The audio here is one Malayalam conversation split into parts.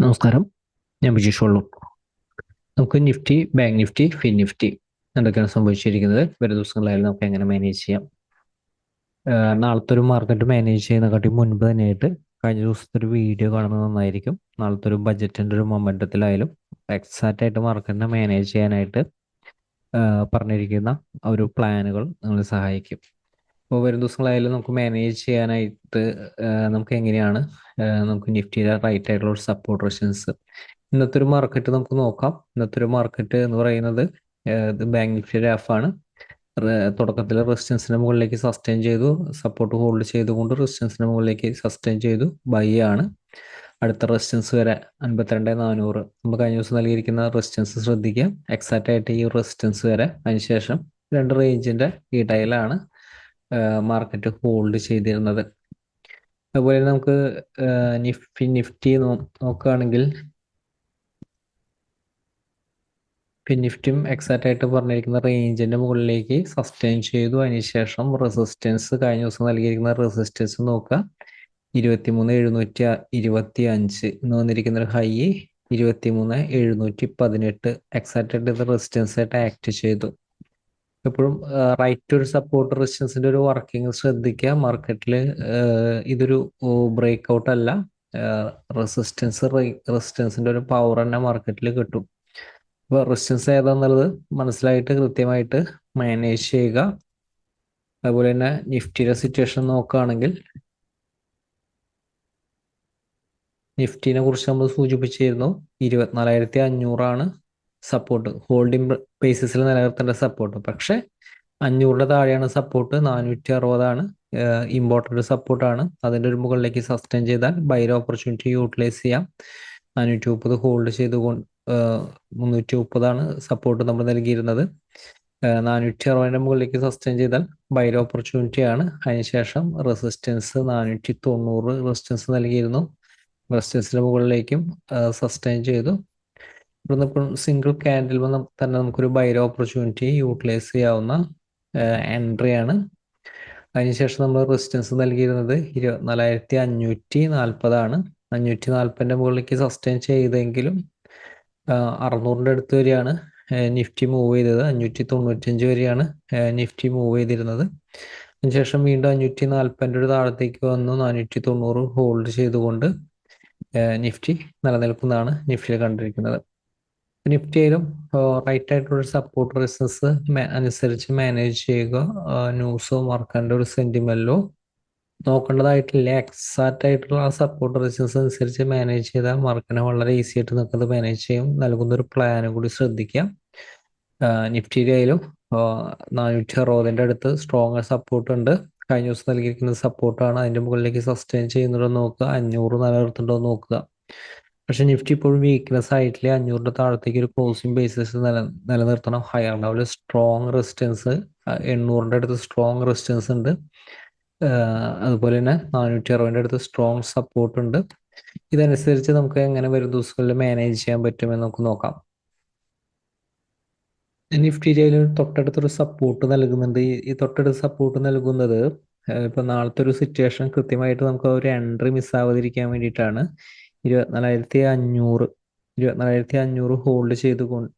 നമസ്കാരം, ഞാൻ ബിജീഷ് വള്ളൂർ. നമുക്ക് Nifty, bank Nifty, fin Nifty എന്തൊക്കെയാണ് സംഭവിച്ചിരിക്കുന്നത്, വരും ദിവസങ്ങളായാലും നമുക്ക് എങ്ങനെ മാനേജ് ചെയ്യാം. നാളത്തെ ഒരു മാർക്കറ്റ് മാനേജ് ചെയ്യുന്നതിനെക്കാട്ടി മുൻപ് തന്നെയായിട്ട് കഴിഞ്ഞ ദിവസത്തെ ഒരു വീഡിയോ കാണുന്നത് നന്നായിരിക്കും. നാളത്തെ ഒരു ബഡ്ജറ്റിൻ്റെ ഒരു മൊമെൻറ്റത്തിലായാലും എക്സാക്റ്റ് ആയിട്ട് മാർക്കറ്റിനെ മാനേജ് ചെയ്യാനായിട്ട് പറഞ്ഞിരിക്കുന്ന ഒരു പ്ലാനുകൾ നിങ്ങളെ സഹായിക്കും. അപ്പോൾ വരും ദിവസങ്ങളായാലും നമുക്ക് മാനേജ് ചെയ്യാനായിട്ട് നമുക്ക് എങ്ങനെയാണ് നമുക്ക് നിഫ്റ്റിയിലെ റൈറ്റ് ആയിട്ടുള്ള ഒരു സപ്പോർട്ട് റെസിസ്റ്റൻസ്. ഇന്നത്തെ ഒരു മാർക്കറ്റ് നമുക്ക് നോക്കാം. ഇന്നത്തെ ഒരു മാർക്കറ്റ് എന്ന് പറയുന്നത് ഇത് ബാങ്ക് നിഫ്റ്റിയുടെ ആണ്. തുടക്കത്തിൽ റെസിസ്റ്റൻസിന് മുകളിലേക്ക് സസ്റ്റെയിൻ ചെയ്തു, സപ്പോർട്ട് ഹോൾഡ് ചെയ്തുകൊണ്ട് റെസിസ്റ്റൻസിന് മുകളിലേക്ക് സസ്റ്റെയിൻ ചെയ്തു, ബൈ ആണ്. അടുത്ത റെസിസ്റ്റൻസ് വരെ 52,400 നമ്മൾ കഴിഞ്ഞ ദിവസം നൽകിയിരിക്കുന്ന റെസിസ്റ്റൻസ് ശ്രദ്ധിക്കുക. എക്സാക്റ്റ് ആയിട്ട് ഈ റെസിസ്റ്റൻസ് വരെ, അതിനുശേഷം രണ്ട് റേഞ്ചിന്റെ ഇടയിലാണ് മാർക്കറ്റ് ഹോൾഡ് ചെയ്തിരുന്നത്. അതുപോലെ നമുക്ക് നിഫ്റ്റി നോക്കുകയാണെങ്കിൽ നിഫ്റ്റിയും എക്സാക്റ്റ് ആയിട്ട് പറഞ്ഞിരിക്കുന്ന റേഞ്ചിന്റെ മുകളിലേക്ക് സസ്റ്റെയിൻ ചെയ്തു. അതിനുശേഷം റെസിസ്റ്റൻസ് കഴിഞ്ഞ ദിവസം നൽകിയിരിക്കുന്ന റെസിസ്റ്റൻസ് നോക്കുക, 23,725 ഇന്ന് വന്നിരിക്കുന്ന ഒരു ഹൈ 23,718. എക്സാക്റ്റ് ആയിട്ട് ഇത് റെസിസ്റ്റൻസ് ആയിട്ട് ആക്ട് ചെയ്തു. എപ്പോഴും റൈറ്റ് ഒരു സപ്പോർട്ട് റെസിസ്റ്റൻസിന്റെ ഒരു വർക്കിംഗ് ശ്രദ്ധിക്കുക. മാർക്കറ്റിൽ ഇതൊരു ബ്രേക്ക് ഔട്ട് അല്ല, റെസിസ്റ്റൻസിന്റെ ഒരു പവർ തന്നെ മാർക്കറ്റിൽ കിട്ടും. അപ്പോൾ റെസിസ്റ്റൻസ് ഏതാന്നുള്ളത് മനസ്സിലായിട്ട് കൃത്യമായിട്ട് മാനേജ് ചെയ്യുക. അതുപോലെ തന്നെ നിഫ്റ്റിയുടെ സിറ്റുവേഷൻ നോക്കുകയാണെങ്കിൽ നിഫ്റ്റിനെ കുറിച്ച് നമ്മൾ സൂചിപ്പിച്ചിരുന്നു, 24,500 സപ്പോർട്ട്, ഹോൾഡിംഗ് ബേസിസിൽ നിലനിർത്തേണ്ട സപ്പോർട്ട്. പക്ഷെ 500 താഴെയാണ് സപ്പോർട്ട്, 460 ഇമ്പോർട്ടൻ്റ് സപ്പോർട്ടാണ്. അതിൻ്റെ ഒരു മുകളിലേക്ക് സസ്റ്റെയിൻ ചെയ്താൽ ബൈർ ഓപ്പർച്യൂണിറ്റി യൂട്ടിലൈസ് ചെയ്യാം. 430 ഹോൾഡ് ചെയ്തുകൊണ്ട് 330 സപ്പോർട്ട് നമ്മൾ നൽകിയിരുന്നത്. 460 മുകളിലേക്ക് സസ്റ്റെയിൻ ചെയ്താൽ ബൈർ ഓപ്പർച്യൂണിറ്റി ആണ്. അതിനുശേഷം റെസിസ്റ്റൻസ് 490 റെസിസ്റ്റൻസ് നൽകിയിരുന്നു. റെസിസ്റ്റൻസിന് മുകളിലേക്കും സസ്റ്റെയിൻ ചെയ്തു. ഇവിടുന്ന് ഇപ്പോൾ സിംഗിൾ ക്യാൻഡിൽ തന്നെ നമുക്കൊരു ബൈർ ഓപ്പർച്യൂണിറ്റി യൂട്ടിലൈസ് ചെയ്യാവുന്ന എൻട്രിയാണ്. അതിനുശേഷം നമ്മൾ റെസിസ്റ്റൻസ് നൽകിയിരുന്നത് 24,540. 540 മുകളിലേക്ക് സസ്റ്റെയിൻ ചെയ്തെങ്കിലും 600 അടുത്ത് വരെയാണ് നിഫ്റ്റി മൂവ് ചെയ്തത്. 595 വരെയാണ് നിഫ്റ്റി മൂവ് ചെയ്തിരുന്നത്. അതിനുശേഷം വീണ്ടും 540 താഴത്തേക്ക് വന്നു, 490 ഹോൾഡ് ചെയ്തുകൊണ്ട് നിഫ്റ്റി നിലനിൽക്കുന്നതാണ് നിഫ്റ്റിയിൽ കണ്ടിരിക്കുന്നത്. നിഫ്റ്റിയിലും റൈറ്റ് ആയിട്ടുള്ള സപ്പോർട്ട് റെസിസ്റ്റൻസ് അനുസരിച്ച് മാനേജ് ചെയ്യുക. ന്യൂസോ മാർക്കറ്റിന്റെ ഒരു സെന്റിമെന്റോ നോക്കേണ്ടതായിട്ടില്ല. എക്സാക്റ്റ് ആയിട്ടുള്ള സപ്പോർട്ട് റെസിസ്റ്റൻസ് അനുസരിച്ച് മാനേജ് ചെയ്താൽ മാർക്കറ്റിനെ വളരെ ഈസി ആയിട്ട് നിൽക്കുന്നത് മാനേജ് ചെയ്യും. നൽകുന്ന ഒരു പ്ലാനും കൂടി ശ്രദ്ധിക്കാം. നിഫ്റ്റിയിലും 460 അടുത്ത് സ്ട്രോങ് സപ്പോർട്ട് ഉണ്ട്. കഴിഞ്ഞ ദിവസം നൽകിയിരിക്കുന്ന സപ്പോർട്ടാണ്. അതിന്റെ മുകളിലേക്ക് സസ്റ്റെയിൻ ചെയ്യുന്നുണ്ടോ നോക്കുക, 500 നിലനിർത്തുന്നുണ്ടോ നോക്കുക. പക്ഷെ നിഫ്റ്റി ഇപ്പോഴും വീക്ക്നെസ് ആയിട്ടില്ല. 500 താഴത്തേക്ക് ഒരു ക്ലോസിംഗ് ബേസിസ് നിലനിർത്തണം. ഹയർ ലെവലിൽ സ്ട്രോങ് റെസിസ്റ്റൻസ് 800 അടുത്ത് സ്ട്രോങ് റെസിസ്റ്റൻസ് ഉണ്ട്. അതുപോലെ തന്നെ 460 അടുത്ത് സ്ട്രോങ് സപ്പോർട്ട് ഉണ്ട്. ഇതനുസരിച്ച് നമുക്ക് എങ്ങനെ വരും ദിവസങ്ങളിൽ മാനേജ് ചെയ്യാൻ പറ്റുമെന്ന് നമുക്ക് നോക്കാം. നിഫ്റ്റിയിൽ തൊട്ടടുത്തൊരു സപ്പോർട്ട് നൽകുന്നുണ്ട്. ഈ തൊട്ടടുത്ത് സപ്പോർട്ട് നൽകുന്നത് ഇപ്പൊ നാളത്തെ ഒരു സിറ്റുവേഷൻ കൃത്യമായിട്ട് നമുക്ക് ഒരു എൻട്രി മിസ്സാവാതിരിക്കാൻ വേണ്ടിയിട്ടാണ്. 24,500 ഹോൾഡ് ചെയ്തുകൊണ്ട്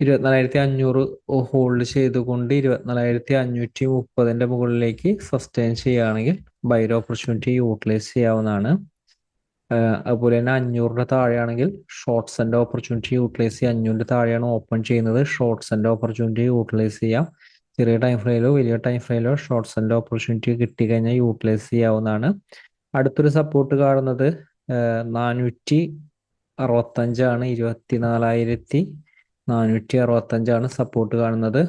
24,500 ഹോൾഡ് ചെയ്തുകൊണ്ട് 24,530 മുകളിലേക്ക് സസ്റ്റെയിൻ ചെയ്യുകയാണെങ്കിൽ ബൈർ ഓപ്പർച്യൂണിറ്റി യൂട്ടിലൈസ് ചെയ്യാവുന്നതാണ്. അതുപോലെ തന്നെ 500 താഴെയാണെങ്കിൽ ഷോർട്ട്സ് ആൻഡ് ഓപ്പർച്യൂണിറ്റി യൂട്ടിലൈസ് ചെയ്യാം. 500 താഴെയാണ് ഓപ്പൺ ചെയ്യുന്നത്, ഷോർട്ട്സ് ആൻഡ് ഓപ്പർച്യൂണിറ്റി യൂട്ടിലൈസ് ചെയ്യാം. ചെറിയ ടൈം ഫ്രെയിലോ വലിയ ടൈം ഫ്രെയിലോ ഷോർട്ട്സ് ആൻഡ് ഓപ്പർച്യൂണിറ്റി കിട്ടിക്കഴിഞ്ഞാൽ യൂട്ടിലൈസ് ചെയ്യാവുന്നതാണ്. അടുത്തൊരു സപ്പോർട്ട് കാണുന്നത് 465 24,465 സപ്പോർട്ട് കാണുന്നത്.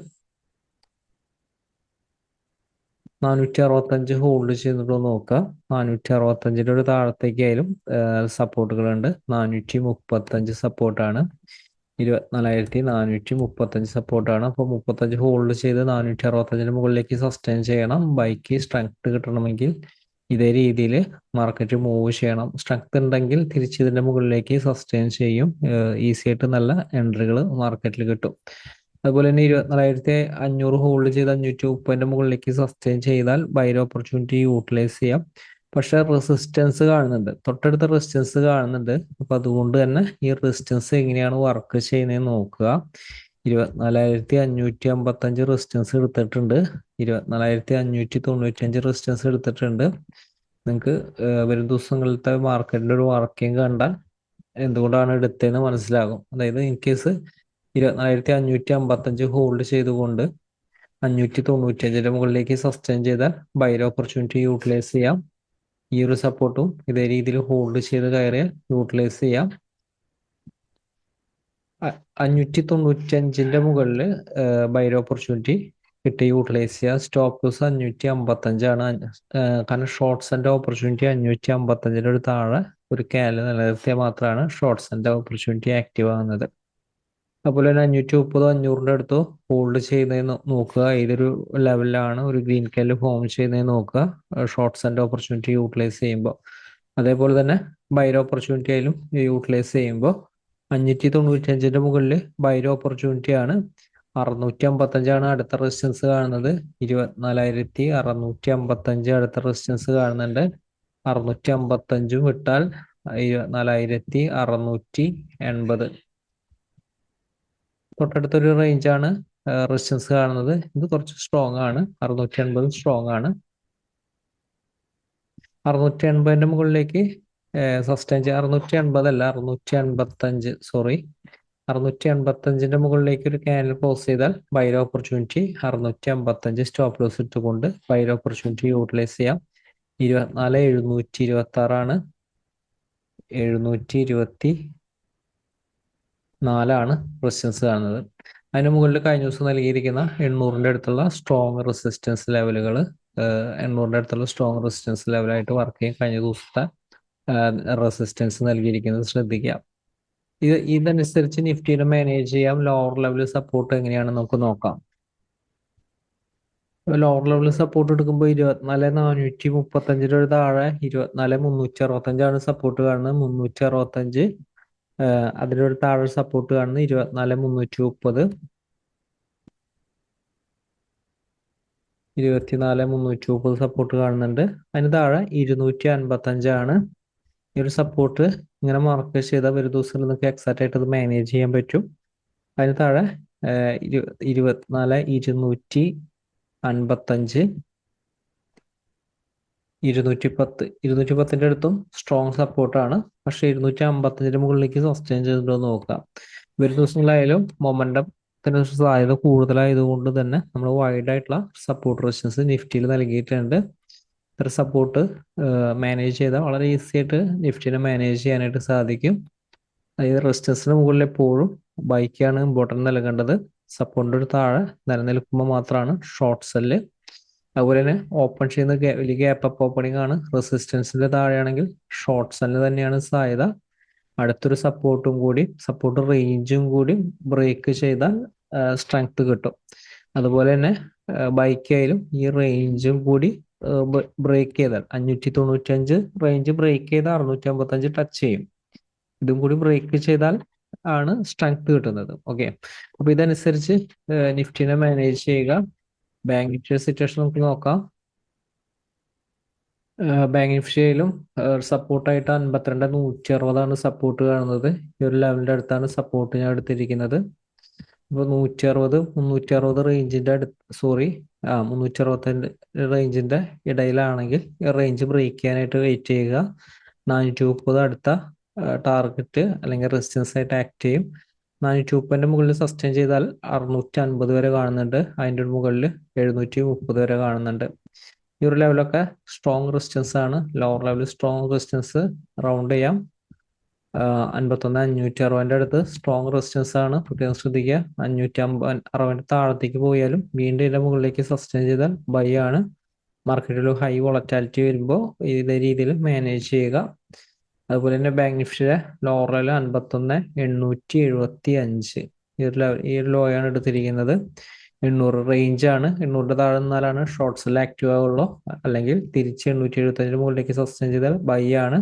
465 ഹോൾഡ് ചെയ്തിട്ട് നോക്കുക. 465 ഒരു താഴത്തേക്കായാലും സപ്പോർട്ടുകളുണ്ട്. 435 സപ്പോർട്ടാണ്, 24,435 സപ്പോർട്ടാണ്. അപ്പോൾ 35 ഹോൾഡ് ചെയ്ത് 465 മുകളിലേക്ക് സസ്റ്റെയിൻ ചെയ്യണം. ബൈക്ക് സ്ട്രെങ്ത് കിട്ടണമെങ്കിൽ ഇതേ രീതിയിൽ മാർക്കറ്റ് മൂവ് ചെയ്യണം. സ്ട്രെങ്ത് ഉണ്ടെങ്കിൽ തിരിച്ചതിന്റെ മുകളിലേക്ക് സസ്റ്റെയിൻ ചെയ്യും. ഈസി ആയിട്ട് നല്ല എൻട്രികൾ മാർക്കറ്റിൽ കിട്ടും. അതുപോലെ തന്നെ 24,500 ഹോൾഡ് ചെയ്ത് 530 മുകളിലേക്ക് സസ്റ്റെയിൻ ചെയ്താൽ ബൈർ ഓപ്പർച്യൂണിറ്റി യൂട്ടിലൈസ് ചെയ്യാം. പക്ഷെ റെസിസ്റ്റൻസ് കാണുന്നുണ്ട്, തൊട്ടടുത്ത റെസിസ്റ്റൻസ് കാണുന്നുണ്ട്. അപ്പൊ അതുകൊണ്ട് തന്നെ ഈ റെസിസ്റ്റൻസ് എങ്ങനെയാണ് വർക്ക് ചെയ്യുന്നത് നോക്കുക. 24,555 റെസിസ്റ്റൻസ് എടുത്തിട്ടുണ്ട്, 24,595 റെസിസ്റ്റൻസ് എടുത്തിട്ടുണ്ട്. നിങ്ങൾക്ക് വരും ദിവസങ്ങളിലത്തെ മാർക്കറ്റിന്റെ ഒരു വർക്കിംഗ് കണ്ടാൽ എന്തുകൊണ്ടാണ് എടുത്തതെന്ന് മനസ്സിലാകും. അതായത് ഇൻ കേസ് 24,555 ഹോൾഡ് ചെയ്തുകൊണ്ട് 595 മുകളിലേക്ക് സസ്റ്റെയിൻ ചെയ്താൽ ബൈർ ഓപ്പർച്യൂണിറ്റി യൂട്ടിലൈസ് ചെയ്യാം. ഈ ഒരു സപ്പോർട്ടും ഇതേ രീതിയിൽ ഹോൾഡ് ചെയ്ത് കയറിയാൽ യൂട്ടിലൈസ് ചെയ്യാം. 595 മുകളിൽ ബൈർ ഓപ്പർച്യൂണിറ്റി കിട്ടി യൂട്ടിലൈസ് ചെയ്യുക. സ്റ്റോപ്പ് ലോസ് 555 കാരണം ഷോർട്ട്സിന്റെ ഓപ്പർച്യൂണിറ്റി 555 ഒരു താഴെ ഒരു കാല് നിലനിർത്തിയാൽ മാത്രമാണ് ഷോർട്ട്സിന്റെ ഓപ്പർച്യൂണിറ്റി ആക്റ്റീവ് ആകുന്നത്. അതുപോലെ തന്നെ 530 500 അടുത്തോ ഹോൾഡ് ചെയ്യുന്നതെന്ന് നോക്കുക. ഏതൊരു ലെവലിലാണ് ഒരു ഗ്രീൻ കാല് ഫോം ചെയ്യുന്നതെന്ന് നോക്കുക ഷോർട്ട്സിന്റെ ഓപ്പർച്യൂണിറ്റി യൂട്ടിലൈസ് ചെയ്യുമ്പോൾ. അതേപോലെ തന്നെ ബൈർ ഓപ്പർച്യൂണിറ്റി ആയാലും യൂട്ടിലൈസ് ചെയ്യുമ്പോൾ 595 മുകളിൽ ബൈർ ഓപ്പർച്യൂണിറ്റി ആണ്. 655 അടുത്ത റെസിസ്റ്റൻസ് കാണുന്നത്. 24,655 അടുത്ത റെസിസ്റ്റൻസ് കാണുന്നുണ്ട്. 655 വിട്ടാൽ 24,680 തൊട്ടടുത്തൊരു റേഞ്ചാണ് റെസിസ്റ്റൻസ് കാണുന്നത്. ഇത് കുറച്ച് സ്ട്രോങ് ആണ്, 680 സ്ട്രോങ് ആണ്. 680 മുകളിലേക്ക് സസ്റ്റെയിൻ 680 അല്ല 685 സോറി 685 മുകളിലേക്ക് ഒരു ക്യാൻഡിൽ ക്ലോസ് ചെയ്താൽ ബൈർ ഓപ്പർച്യൂണിറ്റി 655 സ്റ്റോപ്പ് ലോസ് ഇട്ടുകൊണ്ട് ബൈർ ഓപ്പർച്യൂണിറ്റി യൂട്ടിലൈസ് ചെയ്യാം. 24,726 ആണ്, 724 റെസിസ്റ്റൻസ് കാണുന്നത്. അതിന് മുകളിൽ കഴിഞ്ഞ ദിവസം നൽകിയിരിക്കുന്ന 800 അടുത്തുള്ള സ്ട്രോങ് റെസിസ്റ്റൻസ് ലെവലുകൾ 800 അടുത്തുള്ള സ്ട്രോങ് റെസിസ്റ്റൻസ് ലെവലായിട്ട് വർക്ക് ചെയ്യും. കഴിഞ്ഞ ദിവസത്തെ റെസിസ്റ്റൻസ് നൽകിയിരിക്കുന്നത് ശ്രദ്ധിക്കാം. ഇതനുസരിച്ച് നിഫ്റ്റിയുടെ മാനേജ് ചെയ്യാം. ലോവർ ലെവൽ സപ്പോർട്ട് എങ്ങനെയാണെന്ന് നമുക്ക് നോക്കാം. ലോവർ ലെവൽ സപ്പോർട്ട് എടുക്കുമ്പോൾ 24,435 താഴെ 24,365 സപ്പോർട്ട് കാണുന്നത്. 365 അതിലൊരു താഴെ സപ്പോർട്ട് കാണുന്നത് 24,330 24,330 സപ്പോർട്ട് കാണുന്നുണ്ട്. അതിന് താഴെ 255 ആണ്. ഈ ഒരു സപ്പോർട്ട് ഇങ്ങനെ മാർക്ക് ചെയ്താൽ ഒരു ദിവസം നിങ്ങൾക്ക് എക്സാക്റ്റ് ആയിട്ട് അത് മാനേജ് ചെയ്യാൻ പറ്റും. അതിന് താഴെ 24,255 210 അടുത്തും സ്ട്രോങ് സപ്പോർട്ടാണ്. പക്ഷെ 255 മുകളിലേക്ക് സസ്റ്റെയിൻ ചെയ്തിട്ട് നോക്കാം. വരും ദിവസങ്ങളായാലും മൊമെന്റത്തിന് സാധ്യത കൂടുതലായതുകൊണ്ട് തന്നെ നമ്മൾ വൈഡ് ആയിട്ടുള്ള സപ്പോർട്ട് റെസിസ്റ്റൻസ് നിഫ്റ്റിയിൽ നൽകിയിട്ടുണ്ട്. ഇത്ര സപ്പോർട്ട് മാനേജ് ചെയ്താൽ വളരെ ഈസി ആയിട്ട് നിഫ്റ്റിനെ മാനേജ് ചെയ്യാനായിട്ട് സാധിക്കും. അതായത് റെസിസ്റ്റൻസിന് മുകളിൽ എപ്പോഴും ബൈക്കാണ് ഇമ്പോർട്ടൻറ്റ് നൽകേണ്ടത്. സപ്പോർട്ടിൻ്റെ ഒരു താഴെ നിലനിൽക്കുമ്പോൾ മാത്രമാണ് ഷോർട്ട് സെല്ല്. അതുപോലെ തന്നെ ഓപ്പൺ ചെയ്യുന്ന വലിയ ഗ്യാപ്പ് അപ്പ് ഓപ്പണിംഗ് ആണ്. റെസിസ്റ്റൻസിന്റെ താഴെയാണെങ്കിൽ ഷോർട്ട് സെല്ലിന് തന്നെയാണ് സാധ്യത. അടുത്തൊരു സപ്പോർട്ട് റേഞ്ചും കൂടി ബ്രേക്ക് ചെയ്താൽ സ്ട്രെങ്ത് കിട്ടും. അതുപോലെ തന്നെ ബൈക്കായാലും ഈ റേഞ്ചും കൂടി ബ്രേക്ക് ചെയ്താൽ 595 റേഞ്ച് ബ്രേക്ക് ചെയ്താൽ 655 ടച്ച് ചെയ്യും. ഇതും കൂടി ബ്രേക്ക് ചെയ്താൽ ആണ് സ്ട്രെങ്ത് കിട്ടുന്നത്. ഓക്കെ, അപ്പൊ ഇതനുസരിച്ച് നിഫ്റ്റിനെ മാനേജ് ചെയ്യുക. ബാങ്ക് നിഫ്റ്റി സിറ്റുവേഷൻ നമുക്ക് നോക്കാം. ബാങ്ക് നിഫ്റ്റിയിലും സപ്പോർട്ടായിട്ട് 52,160 സപ്പോർട്ട് കാണുന്നത്. ഈ ഒരു ലെവലിന്റെ അടുത്താണ് സപ്പോർട്ട് ഞാൻ എടുത്തിരിക്കുന്നത്. ഇപ്പോൾ 360 റേഞ്ചിന്റെ അടുത്ത് 360 റേഞ്ചിന്റെ ഇടയിലാണെങ്കിൽ റേഞ്ച് ബ്രേക്ക് ചെയ്യാനായിട്ട് വെയിറ്റ് ചെയ്യുക. 430 അടുത്ത ടാർഗറ്റ് അല്ലെങ്കിൽ റെസിസ്റ്റൻസ് ആയിട്ട് ആക്ട് ചെയ്യും. 430 മുകളിൽ സസ്റ്റെയിൻ ചെയ്താൽ 650 വരെ കാണുന്നുണ്ട്. അതിൻ്റെ മുകളിൽ 730 വരെ കാണുന്നുണ്ട്. ഈ ഒരു ലെവലൊക്കെ സ്ട്രോങ് റെസിസ്റ്റൻസ് ആണ്. Lower level strong resistance round ചെയ്യാം. 51,560 അടുത്ത് സ്ട്രോങ് റെസിസ്റ്റൻസ് ആണ്, പ്രത്യേകം ശ്രദ്ധിക്കുക. 560 താഴത്തേക്ക് പോയാലും വീണ്ടും ഇതിന്റെ മുകളിലേക്ക് സസ്റ്റെയിൻ ചെയ്താൽ ബൈ ആണ്. മാർക്കറ്റിൽ ഹൈ വോളറ്റാലിറ്റി വരുമ്പോൾ ഇതേ രീതിയിൽ മാനേജ് ചെയ്യുക. അതുപോലെ തന്നെ ബാങ്ക് നിഫ്റ്റിയുടെ ലോവർ ലെവൽ 51,875 ഈ ഒരു ലോ ആണ് എടുത്തിരിക്കുന്നത്. 800 റേഞ്ച് ആണ്. 800 താഴെ നിന്നാലാണ് ഷോർട്ട് സെൽ ആക്റ്റീവ് ആവുള്ളൂ. അല്ലെങ്കിൽ തിരിച്ച് 875 മുകളിലേക്ക് സസ്റ്റെയിൻ ചെയ്താൽ ബൈ ആണ്.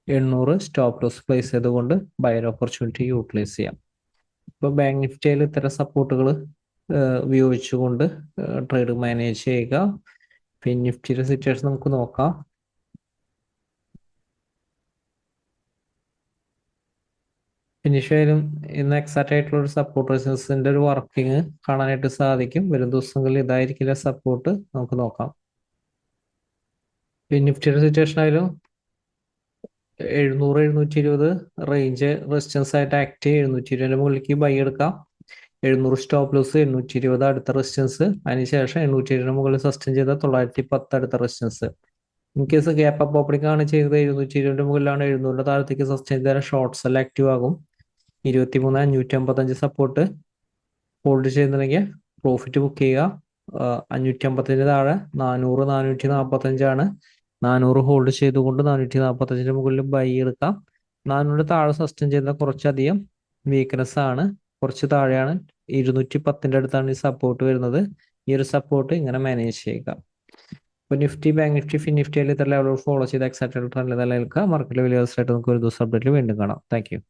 800 സ്റ്റോപ്പ് ലോസ് പ്ലേസ് ചെയ്തുകൊണ്ട് ബയർ ഓപ്പർച്യൂണിറ്റി യൂട്ടിലൈസ് ചെയ്യാം. ഇപ്പോൾ ബാങ്ക് നിഫ്റ്റിയിൽ ഇത്തരം സപ്പോർട്ടുകൾ ഉപയോഗിച്ചുകൊണ്ട് ട്രേഡ് മാനേജ് ചെയ്യുക. പിന്നെ നിഫ്റ്റിയുടെ സിറ്റുവേഷൻ നമുക്ക് നോക്കാം. ഫിനിഷായാലും ഇന്ന് എക്സാക്റ്റ് ആയിട്ടുള്ള ഒരു സപ്പോർട്ട് റെസിസ്റ്റൻസിന്റെ ഒരു വർക്കിംഗ് കാണാനായിട്ട് സാധിക്കും. വരും ദിവസങ്ങളിൽ ഇതായിരിക്കില്ല സപ്പോർട്ട്, നമുക്ക് നോക്കാം. പിന്നെ നിഫ്റ്റിയുടെ സിറ്റുവേഷൻ ആയാലും 700-720 റേഞ്ച് റെസിസ്റ്റൻസ് ആയിട്ട് ആക്ട് ചെയ്യും. 720 മുകളിലേക്ക് ബൈ എടുക്കാം. 700 സ്റ്റോപ്പ് ലോസ്, 820 അടുത്ത റെസിസ്റ്റൻസ്, അതിനുശേഷം 820 മുകളിൽ സസ്റ്റെയിൻ ചെയ്ത 910 അടുത്ത resistance. In case gap up opening ആണ് ചെയ്തത് 720 മുകളിലാണ്, 700 താഴത്തേക്ക് സസ്റ്റെയിൻ ചെയ്താൽ ഷോർട്ട് സെൽ ആക്റ്റീവ് ആകും. 23,555 സപ്പോർട്ട് ഹോൾഡ് ചെയ്യുന്നുണ്ടെങ്കിൽ പ്രോഫിറ്റ് ബുക്ക് ചെയ്യുക. 555 താഴെ 400-445 400 ഹോൾഡ് ചെയ്തുകൊണ്ട് 445 മുകളിൽ ബൈ എടുക്കാം. 400 താഴെ സസ്റ്റെയിൻ ചെയ്യുന്ന കുറച്ചധികം വീക്ക്നെസ് ആണ്, കുറച്ച് താഴെയാണ്. 210 അടുത്താണ് ഈ സപ്പോർട്ട് വരുന്നത്. ഈ ഒരു സപ്പോർട്ട് ഇങ്ങനെ മാനേജ് ചെയ്യുക. ഇപ്പോൾ നിഫ്റ്റി, ബാങ്ക് നിഫ്റ്റി, ഫിൻ നിഫ്റ്റിയിൽ ഇത്ര ലെവൽ ഫോളോ ചെയ്ത് എക്സാക്ട് ട്രെൻഡ് നിലനിൽക്കുക. മാർക്കറ്റിലെ വലിയ ദിവസമായിട്ട് നമുക്ക് ഒരു ദിവസം അപ്ഡേറ്റിൽ വീണ്ടും കാണാം. Thank you.